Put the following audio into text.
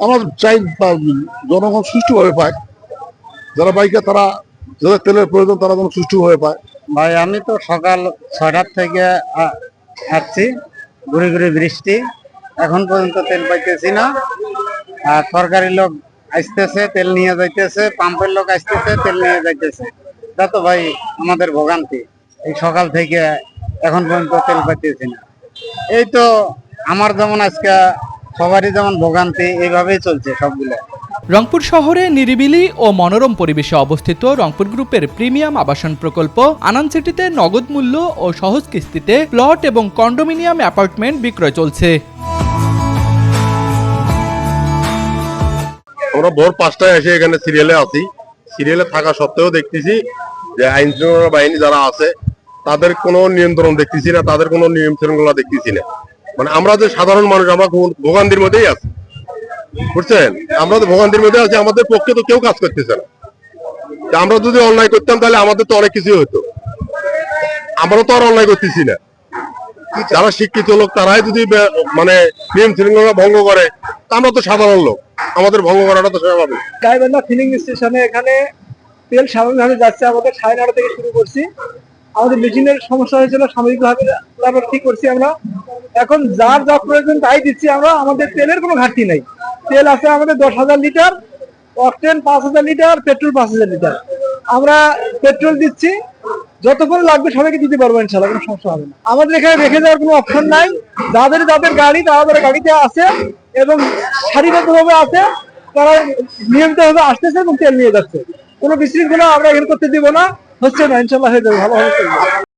আমার চাই জনগণ সুষ্ঠুভাবে পায়, যারা বাইকে তারা যাদের তেলের প্রয়োজন তারা যেন সুষ্ঠুভাবে পায়। ভাই আমি তো সকাল 6টার থেকে আসছি, ঘুরে ঘুরে বৃষ্টি, এখন পর্যন্ত তেল পাইতেছি না। আর সরকারি লোক আসতেছে তেল নিয়ে যাইতেছে, পাম্পের লোক আসতেছে তেল নিয়ে যাইতেছে। এটা তো ভাই আমাদের ভোগান্তি, এই সকাল থেকে এখন পর্যন্ত তেল পাইতেছি না। এই তো আমার যেমন আজকে সবারই যেমন ভোগান্তি, এইভাবেই চলছে সবগুলো। রংপুর শহরে নিরিবিলি ও মনোরম পরিবেশে অবস্থিত রংপুর গ্রুপের প্রিমিয়াম আবাসন প্রকল্প আনান সিটিতে নগদ মূল্য ও সহজ কিস্তিতে প্লট এবং কন্ডোমিনিয়াম অ্যাপার্টমেন্ট বিক্রয় চলছে। আমরা ভোর 5টায় এসে এখানে সিরিয়ালে আছি। সিরিয়ালে থাকা সত্ত্বেও দেখতেছি যে আইন শৃঙ্খলা বাহিনী যারা আছে তাদের কোনো নিয়ন্ত্রণ দেখতেছি না, তাদের কোনো নিয়ম শৃঙ্খলা দেখতেছি না। মানে আমরা যে সাধারণ মানুষ আমরা ভোগান্তির মধ্যেই আছি, বুঝছেন? আমরা তো ভোগান্তির মধ্যে আছি, আমাদের পক্ষে তো কেউ কাজ করতেছে না। আমরা যদি অন্যায় করতাম তাহলে আমাদের তো অনেক কিছু হতো, আমরা তো আর অন্যায় করতেছি না। যারা শিক্ষিত লোক তারাই যদি মানে নিয়ম শৃঙ্খলা ভঙ্গ করে, আমরা তো সাধারণ লোক, আমাদের ভঙ্গ করাটা তো স্বাভাবিক। গাইবান্ধা ফিলিং স্টেশনে এখানে তেল স্বাভাবিকভাবে যাচ্ছে, আমাদের 9:30 থেকে শুরু করছি। আমাদের মেশিনের সমস্যা হয়েছিল, সাময়িকভাবে তারপর ঠিক করছি আমরা। এখন যার যা প্রয়োজন তাই দিচ্ছি আমরা, আমাদের তেলের কোনো ঘাটতি নাই। তেল আছে আমাদের 10,000 litre, octane 5,000 litre, petrol 5,000 litre. আমরা পেট্রোল দিচ্ছি, যতক্ষণ লাগবে সবাইকে দিতে পারবো ইনশাআল্লাহ, কোনো সমস্যা হবে না। আমাদের এখানে রেখে যাওয়ার কোনো অপশন নাই। যাদের যাদের গাড়ি তাদের গাড়িতে আছে এবং সারিবদ্ধভাবে আছে, তারা নিয়মিতভাবে আসতেছে এবং তেল নিয়ে যাচ্ছে। কোনো বিশৃঙ্খলা আমরা এখানে করতে দিব না, হচ্ছে না, ইনশাআল্লাহ হয়ে যাবে, ভালো হবে।